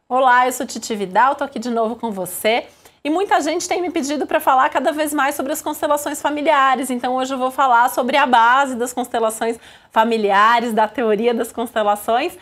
Olá, eu sou Titi Vidal, tô aqui de novo com você. E muita gente tem me pedido para falar cada vez mais sobre as constelações familiares, então hoje eu vou falar sobre a base das constelações familiares, da teoria das constelações.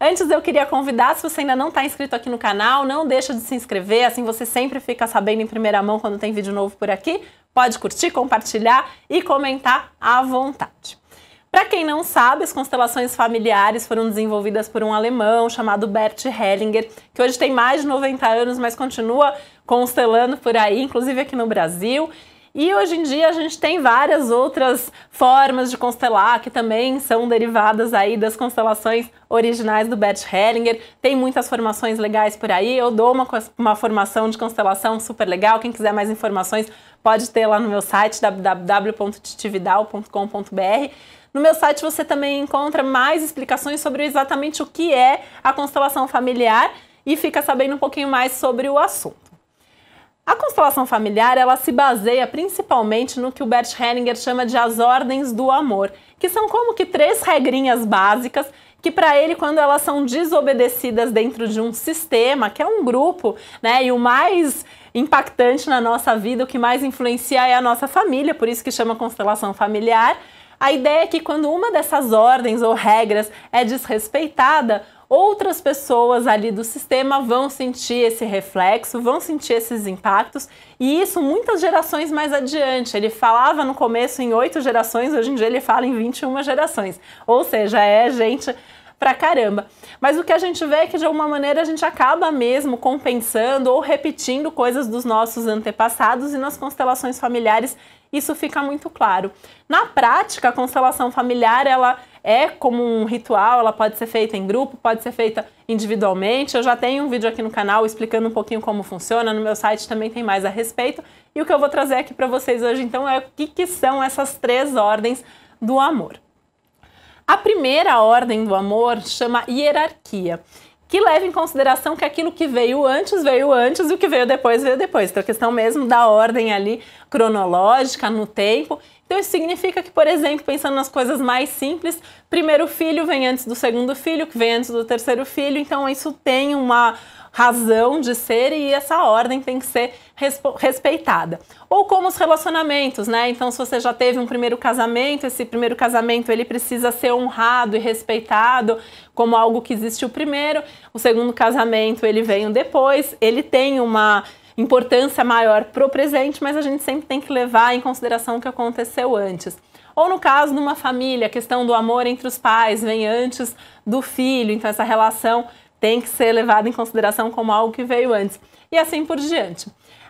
Antes eu queria convidar, se você ainda não está inscrito aqui no canal, não deixa de se inscrever, assim você sempre fica sabendo em primeira mão quando tem vídeo novo por aqui. Pode curtir, compartilhar e comentar à vontade. Para quem não sabe, as constelações familiares foram desenvolvidas por um alemão chamado Bert Hellinger, que hoje tem mais de 90 anos, mas continua constelando por aí, inclusive aqui no Brasil. E hoje em dia a gente tem várias outras formas de constelar que também são derivadas aí das constelações originais do Bert Hellinger. Tem muitas formações legais por aí, eu dou uma formação de constelação super legal, quem quiser mais informações pode ter lá no meu site www.titividal.com.br. No meu site você também encontra mais explicações sobre exatamente o que é a constelação familiar e fica sabendo um pouquinho mais sobre o assunto. A constelação familiar, ela se baseia principalmente no que o Bert Hellinger chama de as ordens do amor, que são como que 3 regrinhas básicas que para ele, quando elas são desobedecidas dentro de um sistema, que é um grupo, né, e o mais impactante na nossa vida, o que mais influencia é a nossa família, por isso que chama constelação familiar. A ideia é que quando uma dessas ordens ou regras é desrespeitada, outras pessoas ali do sistema vão sentir esse reflexo, vão sentir esses impactos, e isso muitas gerações mais adiante. Ele falava no começo em 8 gerações, hoje em dia ele fala em 21 gerações, ou seja, é gente pra caramba. Mas o que a gente vê é que de alguma maneira a gente acaba mesmo compensando ou repetindo coisas dos nossos antepassados, e nas constelações familiares isso fica muito claro. Na prática, a constelação familiar, ela é como um ritual, ela pode ser feita em grupo, pode ser feita individualmente. Eu já tenho um vídeo aqui no canal explicando um pouquinho como funciona, no meu site também tem mais a respeito. E o que eu vou trazer aqui para vocês hoje, então, é o que são essas 3 ordens do amor. A primeira ordem do amor chama hierarquia, que leva em consideração que aquilo que veio antes e o que veio depois. Então a questão mesmo da ordem ali cronológica no tempo. Então isso significa que, por exemplo, pensando nas coisas mais simples, primeiro filho vem antes do segundo filho, que vem antes do terceiro filho, então isso tem uma razão de ser e essa ordem tem que ser respeitada. Ou como os relacionamentos, né? Então se você já teve um primeiro casamento, esse primeiro casamento ele precisa ser honrado e respeitado como algo que existiu primeiro. O segundo casamento ele veio depois, ele tem uma importância maior pro presente, mas a gente sempre tem que levar em consideração o que aconteceu antes. Ou no caso de uma família, a questão do amor entre os pais vem antes do filho, então essa relação tem que ser levada em consideração como algo que veio antes, e assim por diante.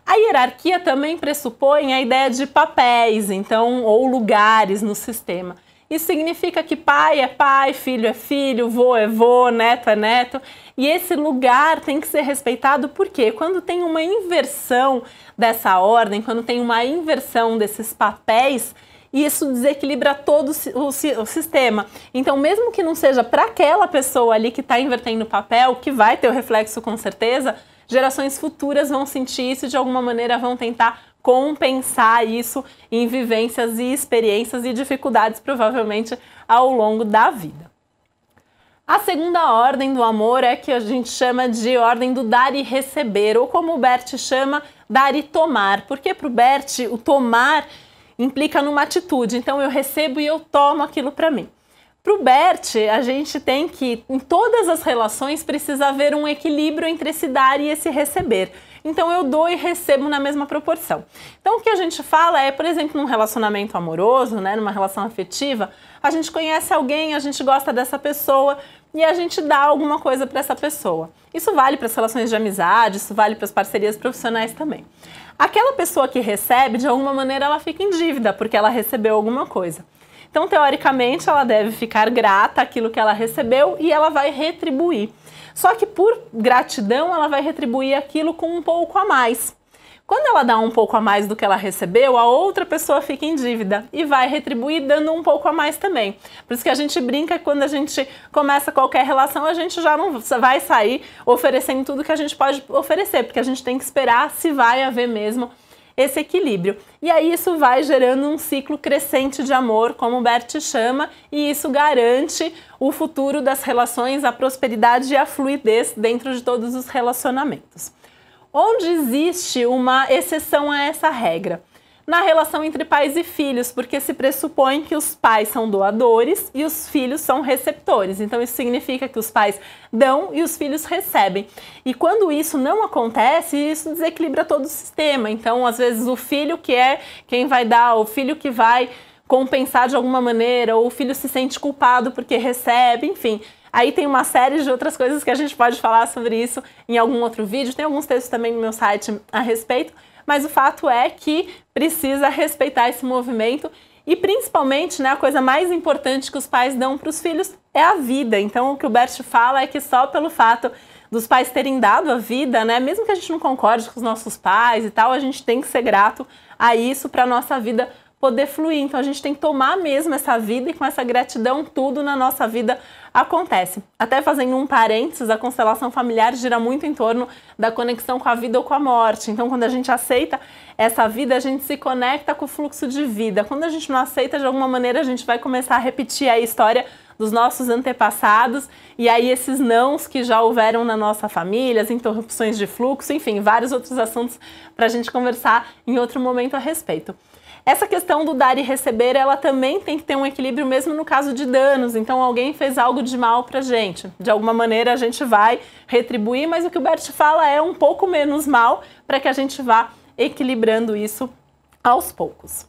A hierarquia também pressupõe a ideia de papéis, então, ou lugares no sistema. Isso significa que pai é pai, filho é filho, vô é vô, neto é neto, e esse lugar tem que ser respeitado porque quando tem uma inversão dessa ordem, quando tem uma inversão desses papéis, isso desequilibra todo o sistema. Então, mesmo que não seja para aquela pessoa ali que está invertendo o papel, que vai ter o reflexo com certeza, gerações futuras vão sentir isso e de alguma maneira vão tentar compensar isso em vivências e experiências e dificuldades provavelmente ao longo da vida. A segunda ordem do amor é que a gente chama de ordem do dar e receber, ou como o Bert chama, dar e tomar, porque para o Bert o tomar implica numa atitude, então eu recebo e eu tomo aquilo para mim. Para o Bert, a gente tem que, em todas as relações, precisa haver um equilíbrio entre esse dar e esse receber. Então eu dou e recebo na mesma proporção. Então o que a gente fala é, por exemplo, num relacionamento amoroso, né, numa relação afetiva, a gente conhece alguém, a gente gosta dessa pessoa e a gente dá alguma coisa para essa pessoa. Isso vale para as relações de amizade, isso vale para as parcerias profissionais também. Aquela pessoa que recebe, de alguma maneira, ela fica em dívida porque ela recebeu alguma coisa. Então, teoricamente, ela deve ficar grata àquilo que ela recebeu e ela vai retribuir. Só que por gratidão, ela vai retribuir aquilo com um pouco a mais. Quando ela dá um pouco a mais do que ela recebeu, a outra pessoa fica em dívida e vai retribuir dando um pouco a mais também. Por isso que a gente brinca que quando a gente começa qualquer relação, a gente já não vai sair oferecendo tudo que a gente pode oferecer, porque a gente tem que esperar se vai haver mesmo esse equilíbrio. E aí isso vai gerando um ciclo crescente de amor, como o Bert chama, e isso garante o futuro das relações, a prosperidade e a fluidez dentro de todos os relacionamentos. Onde existe uma exceção a essa regra? Na relação entre pais e filhos, porque se pressupõe que os pais são doadores e os filhos são receptores. Então isso significa que os pais dão e os filhos recebem. E quando isso não acontece, isso desequilibra todo o sistema. Então, às vezes, o filho que é quem vai dar, o filho que vai compensar de alguma maneira, ou o filho se sente culpado porque recebe, enfim. Aí tem uma série de outras coisas que a gente pode falar sobre isso em algum outro vídeo. Tem alguns textos também no meu site a respeito. Mas o fato é que precisa respeitar esse movimento e principalmente, né, a coisa mais importante que os pais dão para os filhos é a vida. Então o que o Bert fala é que só pelo fato dos pais terem dado a vida, né, mesmo que a gente não concorde com os nossos pais e tal, a gente tem que ser grato a isso para a nossa vida poder fluir. Então a gente tem que tomar mesmo essa vida e com essa gratidão tudo na nossa vida acontece. Até fazendo um parênteses, a constelação familiar gira muito em torno da conexão com a vida ou com a morte. Então quando a gente aceita essa vida, a gente se conecta com o fluxo de vida. Quando a gente não aceita, de alguma maneira a gente vai começar a repetir a história dos nossos antepassados e aí esses nãos que já houveram na nossa família, as interrupções de fluxo, enfim, vários outros assuntos para a gente conversar em outro momento a respeito. Essa questão do dar e receber, ela também tem que ter um equilíbrio mesmo no caso de danos. Então alguém fez algo de mal pra gente. De alguma maneira a gente vai retribuir, mas o que o Bert fala é um pouco menos mal para que a gente vá equilibrando isso aos poucos.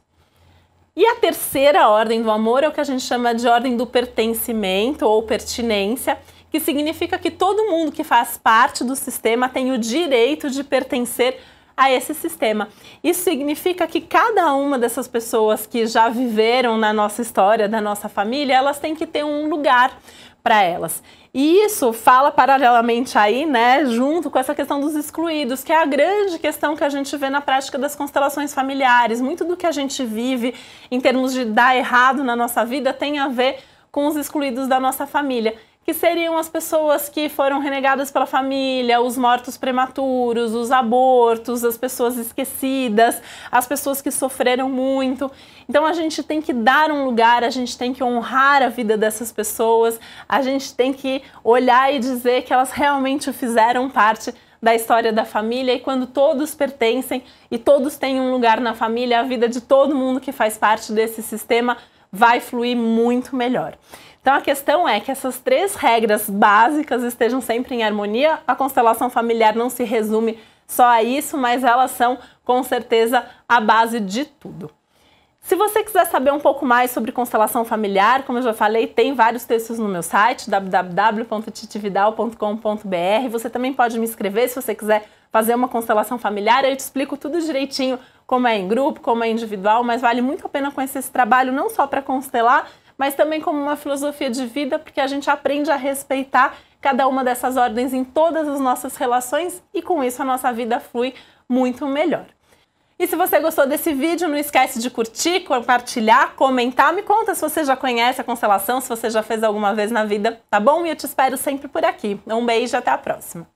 E a terceira ordem do amor é o que a gente chama de ordem do pertencimento ou pertinência, que significa que todo mundo que faz parte do sistema tem o direito de pertencer a esse sistema. Isso significa que cada uma dessas pessoas que já viveram na nossa história, da nossa família, elas têm que ter um lugar para elas. E isso fala paralelamente aí, né, junto com essa questão dos excluídos, que é a grande questão que a gente vê na prática das constelações familiares. Muito do que a gente vive em termos de dar errado na nossa vida tem a ver com os excluídos da nossa família, que seriam as pessoas que foram renegadas pela família, os mortos prematuros, os abortos, as pessoas esquecidas, as pessoas que sofreram muito. Então a gente tem que dar um lugar, a gente tem que honrar a vida dessas pessoas, a gente tem que olhar e dizer que elas realmente fizeram parte da história da família e quando todos pertencem e todos têm um lugar na família, a vida de todo mundo que faz parte desse sistema vai fluir muito melhor. Então a questão é que essas três regras básicas estejam sempre em harmonia. A constelação familiar não se resume só a isso, mas elas são com certeza a base de tudo. Se você quiser saber um pouco mais sobre constelação familiar, como eu já falei, tem vários textos no meu site, www.titividal.com.br. Você também pode me escrever se você quiser fazer uma constelação familiar. Eu te explico tudo direitinho, como é em grupo, como é individual, mas vale muito a pena conhecer esse trabalho, não só para constelar, mas também como uma filosofia de vida, porque a gente aprende a respeitar cada uma dessas ordens em todas as nossas relações e com isso a nossa vida flui muito melhor. E se você gostou desse vídeo, não esquece de curtir, compartilhar, comentar, me conta se você já conhece a constelação, se você já fez alguma vez na vida, tá bom? E eu te espero sempre por aqui. Um beijo e até a próxima!